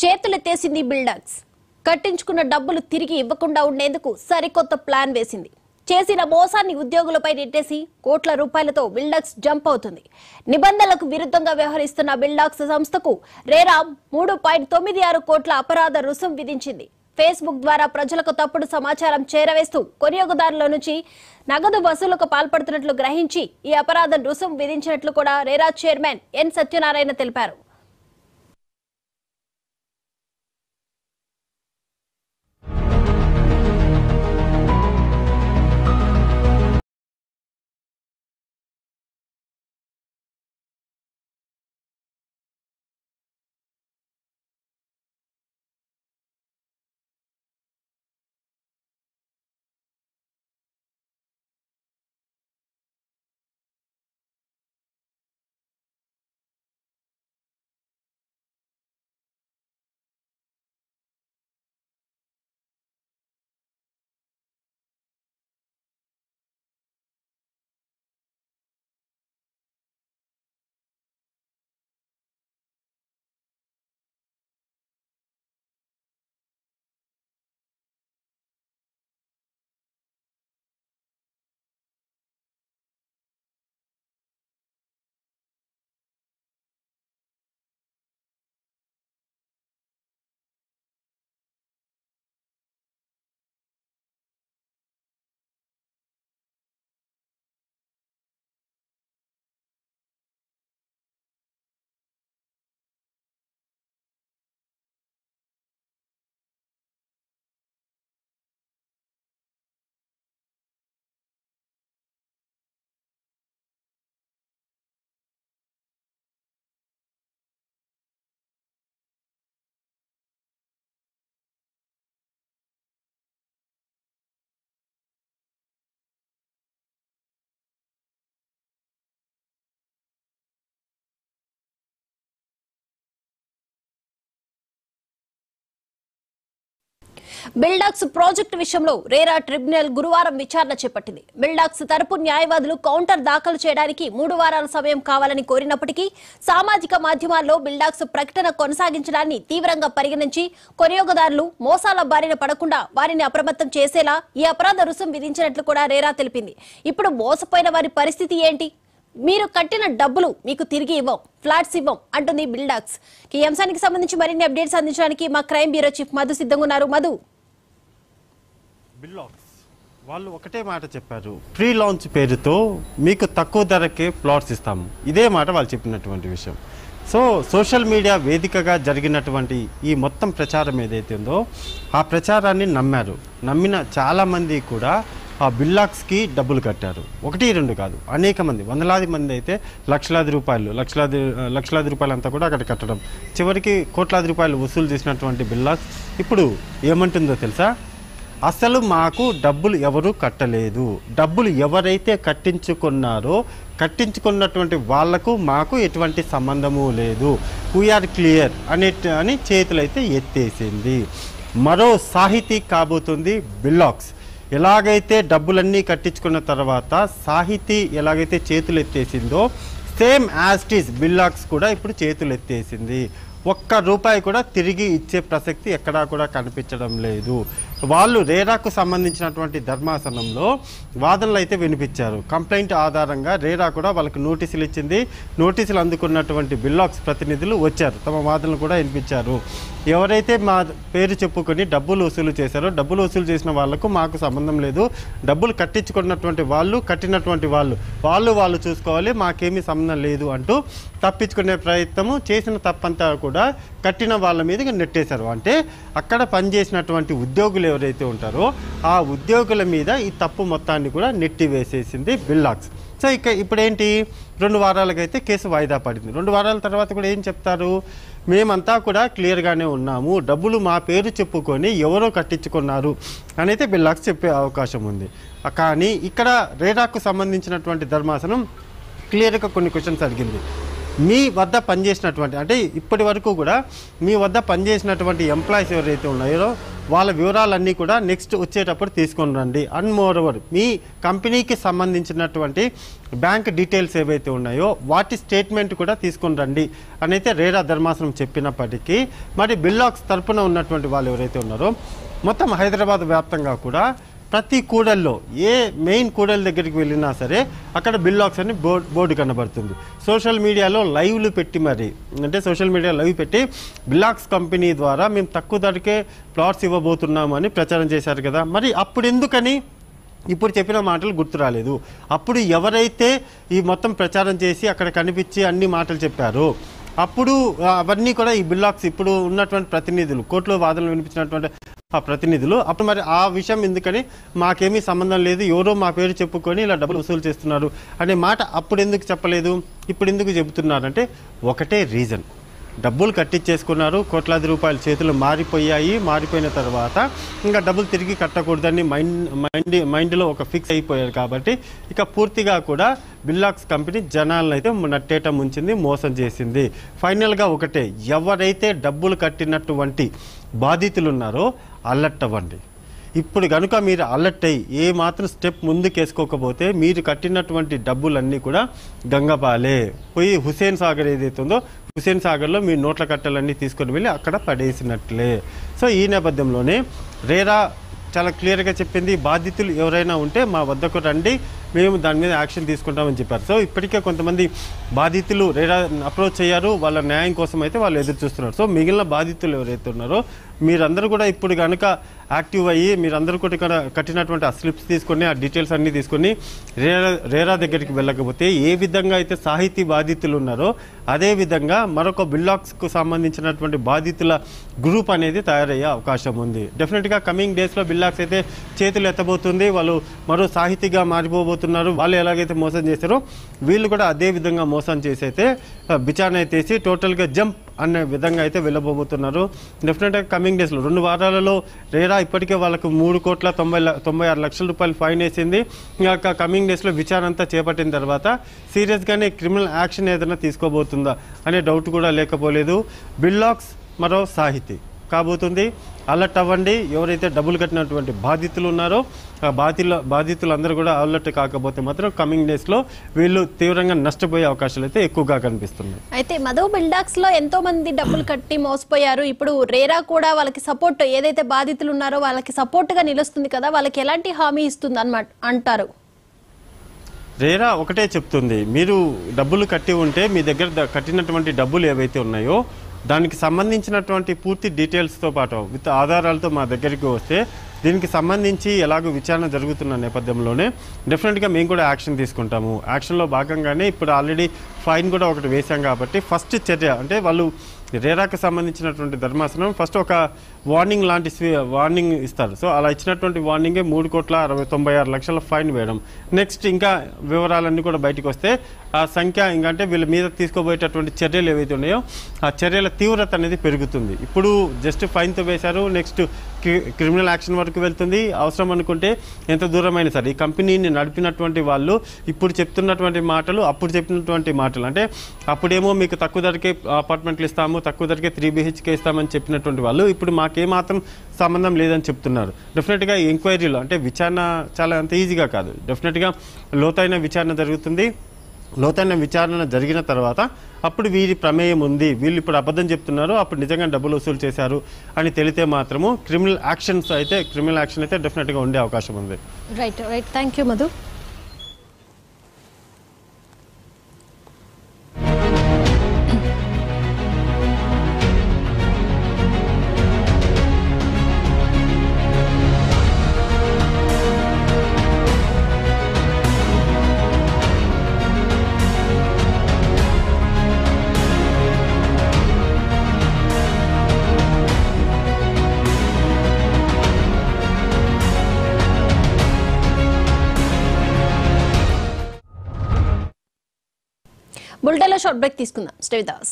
చేతులెత్తేసింది builders. కట్టించుకున్న డబ్బులు తిరిగి ఇవ్వకుండా ఉండేందుకు సరికొత్త ప్లాన్ వేసింది. చేసిన మోసాన్ని ఉద్యోగులపై నెట్టేసి కోట్ల రూపాయలతో బిల్డర్స్ జంప్ అవుతుంది. నిబంధనలకు విరుద్ధంగా వ్యవహరిస్తున్న బిల్డర్స్ సంస్థకు రేరా 3.96 కోట్ల అపరాధ రుసుం విధించింది. ఫేస్బుక్ ద్వారా ప్రజలకు తప్పుడు సమాచారం చేరవేస్తూ కొనియోగదారుల నుంచి నగదు వసూలుకు పాల్పడుతున్నట్లు గ్రహించి ఈ అపరాధ రుసుం విధించినట్లు కూడా రేరా చైర్మన్ ఎన్ సత్యనారాయణ తెలిపారు. బిల్డాక్స్ ప్రాజెక్టు విషయంలో రేరా ట్రిబ్యునల్ గురువారం విచారణ చేపట్టింది. బిల్డాక్స్ తరపు న్యాయవాదులు కౌంటర్ దాఖలు చేయడానికి 3 వారాల సమయం కావాలని కోరినప్పటికీ సామాజిక మాధ్యమాల్లో బిల్డాక్స్ ప్రకటన కొనసాగించడాన్ని తీవ్రంగా పరిగణించి కొనియోగదారులు మోసాల బారిన పడకుండా వారిని అప్రమత్తం చేసేలా ఈ అపరాధ రుసుం విధించినట్లు కూడా రేరా తెలిపింది. ఇప్పుడు మోసపోయిన వారి పరిస్థితి ఏంటి? మీరు కట్టిన డబ్బులు మీకు తిరిగి ఇవ్వం, ఫ్లాట్స్ ఇవ్వం అంటుంది బిల్డాక్స్. ఈ అంశానికి సంబంధించి మరిన్ని అప్డేట్స్ అందించడానికి మా క్రైమ్ బ్యూరో చీఫ్ మధు సిద్ధంగా ఉన్నారు. మధు, బిల్డాక్స్ వాళ్ళు ఒకటే మాట చెప్పారు, ప్రీ లాంచ్ పేరుతో మీకు తక్కువ ధరకే ప్లాట్స్ ఇస్తాము. ఇదే మాట వాళ్ళు చెప్పినటువంటి విషయం. సో సోషల్ మీడియా వేదికగా జరిగినటువంటి ఈ మొత్తం ప్రచారం ఏదైతే ఉందో ఆ ప్రచారాన్ని నమ్మిన చాలామంది కూడా ఆ బిల్డాక్స్కి డబ్బులు కట్టారు. 1-2 కాదు, అనేక మంది, వందలాది మంది అయితే లక్షలాది రూపాయలు అంతా కూడా అక్కడ కట్టడం, చివరికి కోట్లాది రూపాయలు వసూలు చేసినటువంటి బిల్డాక్స్ ఇప్పుడు ఏమంటుందో తెలుసా? అసలు మాకు డబ్బులు ఎవరు కట్టలేదు, డబ్బులు ఎవరైతే కట్టించుకున్నటువంటి వాళ్లకు మాకు ఎటువంటి సంబంధము లేదు, వీఆర్ క్లియర్ అని చేతులైతే ఎత్తేసింది. మరో సాహితీ కాబోతుంది బిల్డాక్స్. ఎలాగైతే డబ్బులన్నీ కట్టించుకున్న తర్వాత సాహితీ ఎలాగైతే చేతులు ఎత్తేసిందో సేమ్ యాజ్ ఇట్ ఈజ్ బిల్డాక్స్ కూడా ఇప్పుడు చేతులు ఎత్తేసింది. ₹1 కూడా తిరిగి ఇచ్చే ప్రసక్తి ఎక్కడా కూడా కనిపించడం లేదు. వాళ్ళు రేరాకు సంబంధించినటువంటి ధర్మాసనంలో వాదనలు అయితే వినిపించారు. కంప్లైంట్ ఆధారంగా రేరా కూడా వాళ్ళకి నోటీసులు ఇచ్చింది. నోటీసులు అందుకున్నటువంటి బిల్డాక్స్ ప్రతినిధులు వచ్చారు, తమ వాదనలు కూడా వినిపించారు. ఎవరైతే మా పేరు చెప్పుకొని డబ్బులు వసూలు చేశారో డబ్బులు వసూలు చేసిన వాళ్లకు మాకు సంబంధం లేదు, డబ్బులు కట్టించుకున్నటువంటి కట్టినటువంటి వాళ్ళు చూసుకోవాలి, మాకేమీ సంబంధం లేదు అంటూ తప్పించుకునే ప్రయత్నము చేసిన తప్పంతా కూడా కట్టిన వాళ్ళ మీద నెట్టేశారు. అంటే అక్కడ పనిచేసినటువంటి ఉద్యోగులు ఎవరైతే ఉంటారో ఆ ఉద్యోగుల మీద ఈ తప్పు మొత్తాన్ని కూడా నెట్టి వేసేసింది బిల్డాక్స్. సో ఇప్పుడేంటి, 2 వారాలకైతే కేసు వాయిదా పడింది. 2 వారాల తర్వాత కూడా ఏం చెప్తారు? మేమంతా కూడా క్లియర్గానే ఉన్నాము, డబ్బులు మా పేరు చెప్పుకొని ఎవరో కట్టించుకున్నారు అని అయితే బిల్డాక్స్ చెప్పే అవకాశం ఉంది. కానీ ఇక్కడ రేరాకు సంబంధించినటువంటి ధర్మాసనం క్లియర్గా కొన్ని క్వశ్చన్స్ అడిగింది. మీ వద్ద పనిచేసినటువంటి అంటే ఇప్పటి వరకు కూడా మీ వద్ద పనిచేసినటువంటి ఎంప్లాయీస్ ఎవరైతే ఉన్నారో వాళ్ళ వివరాలన్నీ కూడా నెక్స్ట్ వచ్చేటప్పుడు తీసుకొని రండి. అండ్ మోర్ ఓవర్ మీ కంపెనీకి సంబంధించినటువంటి బ్యాంక్ డీటెయిల్స్ ఏవైతే ఉన్నాయో వాటి స్టేట్మెంట్ కూడా తీసుకొని రండి అని అయితే రేరా ధర్మాసనం చెప్పినప్పటికీ మరి బిల్లాక్స్ తరపున ఉన్నటువంటి వాళ్ళు ఎవరైతే ఉన్నారో మొత్తం హైదరాబాద్ వ్యాప్తంగా కూడా ప్రతి కూడల్లో ఏ మెయిన్ కూడల దగ్గరికి వెళ్ళినా సరే అక్కడ బిల్లాక్స్ అని బోర్డు కనబడుతుంది. సోషల్ మీడియాలో లైవ్లు పెట్టి మరి అంటే సోషల్ మీడియా లైవ్ పెట్టి బిల్లాక్స్ కంపెనీ ద్వారా మేము తక్కువ ధరకే ప్లాట్స్ ఇవ్వబోతున్నామని ప్రచారం చేశారు కదా. మరి అప్పుడు ఎందుకని ఇప్పుడు చెప్పిన మాటలు గుర్తు రాలేదు? అప్పుడు ఎవరైతే ఈ మొత్తం ప్రచారం చేసి అక్కడ కనిపించి అన్ని మాటలు చెప్పారో అప్పుడు అవన్నీ కూడా ఈ బిల్లాక్స్ ఇప్పుడు ఉన్నటువంటి ప్రతినిధులు కోర్టులో వాదనలు వినిపించినటువంటి ఆ ప్రతినిధులు అప్పుడు మరి ఆ విషయం ఎందుకని మాకేమీ సంబంధం లేదు, ఎవరో మా పేరు చెప్పుకొని ఇలా డబ్బులు వసూలు చేస్తున్నారు అనే మాట అప్పుడు ఎందుకు చెప్పలేదు, ఇప్పుడు ఎందుకు చెబుతున్నారంటే ఒకటే రీజన్, డబ్బులు కట్టించేసుకున్నారు, కోట్లాది రూపాయల చేతులు మారిపోయిన తర్వాత ఇంకా డబ్బులు తిరిగి కట్టకూడదని మైండ్లో ఒక ఫిక్స్ అయిపోయారు కాబట్టి ఇక పూర్తిగా కూడా బిల్లాక్స్ కంపెనీ జనాలను అయితే నట్టేట ముంచింది, మోసం చేసింది. ఫైనల్గా ఒకటే, ఎవరైతే డబ్బులు కట్టినటువంటి బాధితులు ఉన్నారో అలర్ట్ అవ్వండి. ఇప్పుడు కనుక మీరు అలర్ట్ అయ్యి ఏ మాత్రం స్టెప్ ముందుకేసుకోకపోతే మీరు కట్టినటువంటి డబ్బులన్నీ కూడా గంగపాలే పోయి హుసేన్ సాగర్ ఏదైతే ఉందో హుసేన్ సాగర్లో మీ నోట్ల కట్టలన్నీ తీసుకొని వెళ్ళి అక్కడ పడేసినట్లే. సో ఈ నేపథ్యంలోనే రేరా చాలా క్లియర్గా చెప్పింది, బాధితులు ఎవరైనా ఉంటే మా వద్దకు రండి, మేము దాని మీద యాక్షన్ తీసుకుంటామని చెప్పారు. సో ఇప్పటికే కొంతమంది బాధితులు రేరా అప్రోచ్ అయ్యారు, వాళ్ళ న్యాయం కోసం అయితే వాళ్ళు ఎదురు చూస్తున్నారు. సో మిగిలిన బాధితులు ఎవరైతే ఉన్నారో మీరందరూ కూడా ఇప్పుడు కనుక యాక్టివ్ అయ్యి మీరందరూ కూడా కట్టినటువంటి ఆ స్లిప్స్ తీసుకొని ఆ డీటెయిల్స్ అన్నీ తీసుకొని రేరా దగ్గరికి వెళ్ళకపోతే ఏ విధంగా అయితే సాహితీ బాధితులు ఉన్నారో అదే విధంగా మరొక బిల్లాక్స్కు సంబంధించినటువంటి బాధితుల గ్రూప్ అనేది తయారయ్యే అవకాశం ఉంది. డెఫినెట్గా కమింగ్ డేస్లో బిల్లాక్స్ అయితే చేతులు ఎత్తబోతుంది, వాళ్ళు మరో సాహితీగా మారిపోబోతున్నారు. వాళ్ళు ఎలాగైతే మోసం చేశారో వీళ్ళు కూడా అదే విధంగా మోసం చేసి అయితే విచారణ అయితే టోటల్గా జంప్ అనే విధంగా అయితే వెళ్ళబోతున్నారు. డెఫినెట్గా కమింగ్ డేస్లో 2 వారాలలో రేరా ఇప్పటికే వాళ్ళకు 3,96,00,000 రూపాయలు ఫైన్ వేసింది. ఇంకా కమింగ్ డేస్లో విచారణ అంతా చేపట్టిన తర్వాత సీరియస్గానే క్రిమినల్ యాక్షన్ ఏదైనా తీసుకోబోతుందా అనే డౌట్ కూడా లేకపోలేదు. బిల్లాక్స్ మరో సాహితీ కాబోతుంది. అలర్ట్ అవ్వండి. ఎవరైతే డబ్బులు కట్టినటువంటి బాధితులు ఉన్నారో ఆ బాధితులందరూ కూడా అలర్ట్ కాకపోతే మాత్రం కమింగ్ డేస్లో వీళ్ళు తీవ్రంగా నష్టపోయే అవకాశాలు అయితే ఎక్కువగా కనిపిస్తున్నాయి. అయితే మధు బిల్డాక్స్ లో ఎంతో మంది డబ్బులు కట్టి మోసపోయారు. ఇప్పుడు రేరా కూడా వాళ్ళకి సపోర్ట్, ఏదైతే బాధితులు ఉన్నారో వాళ్ళకి సపోర్ట్ గా నిలుస్తుంది కదా, వాళ్ళకి ఎలాంటి హామీ ఇస్తుంది అన్నమాట అంటారు? రేరా ఒకటే చెప్తుంది, మీరు డబ్బులు కట్టి ఉంటే మీ దగ్గర కట్టినటువంటి డబ్బులు ఏవైతే ఉన్నాయో దానికి సంబంధించినటువంటి పూర్తి డీటెయిల్స్తో పాటు విత్ ఆధారాలతో మా దగ్గరికి వస్తే దీనికి సంబంధించి ఎలాగో విచారణ జరుగుతున్న నేపథ్యంలోనే డెఫినెట్గా మేము కూడా యాక్షన్ తీసుకుంటాము. యాక్షన్లో భాగంగానే ఇప్పుడు ఆల్రెడీ ఫైన్ కూడా ఒకటి వేశాం కాబట్టి ఫస్ట్ చర్య అంటే వాళ్ళు రేరాకి సంబంధించినటువంటి ధర్మాసనం ఫస్ట్ ఒక వార్నింగ్ లాంటి వార్నింగ్ ఇస్తారు. సో అలా ఇచ్చినటువంటి వార్నింగే 3,96,00,000 ఫైన్ వేయడం. నెక్స్ట్ ఇంకా వివరాలన్నీ కూడా బయటకు వస్తే ఆ సంఖ్య ఇంకంటే వీళ్ళ మీద తీసుకోబోయేటటువంటి చర్యలు ఏవైతే ఉన్నాయో ఆ చర్యల తీవ్రత అనేది పెరుగుతుంది. ఇప్పుడు జస్ట్ ఫైన్తో వేశారు, నెక్స్ట్ క్రిమినల్ యాక్షన్ వరకు వెళ్తుంది. అవసరం అనుకుంటే ఎంత దూరమైనా సరే ఈ కంపెనీని నడిపినటువంటి వాళ్ళు ఇప్పుడు చెప్తున్నటువంటి మాటలు అప్పుడు చెప్పినటువంటి మాటలు అంటే అప్పుడేమో మీకు తక్కువ ధరకే అపార్ట్మెంట్లు ఇస్తాము, తక్కువ ధరకే 3 BHK ఇస్తామని చెప్పినటువంటి వాళ్ళు ఇప్పుడు మాకేమాత్రం సంబంధం లేదని చెప్తున్నారు. డెఫినెట్గా ఎంక్వైరీలో అంటే విచారణ చాలా అంత ఈజీగా కాదు, డెఫినెట్గా లోతైన విచారణ జరుగుతుంది. లోతైన విచారణ జరిగిన తర్వాత అప్పుడు వీరి ప్రమేయం ఉంది, వీళ్ళు ఇప్పుడు అబద్ధం చెప్తున్నారు, అప్పుడు నిజంగా డబ్బులు వసూలు చేశారు అని తెలితే మాత్రము క్రిమినల్ యాక్షన్ అయితే డెఫినెట్గా ఉండే అవకాశం ఉంది. Right right thank you Madhu. బులెటిన్లో షార్ట్ బ్రేక్ తీసుకుందాం. Stay with us.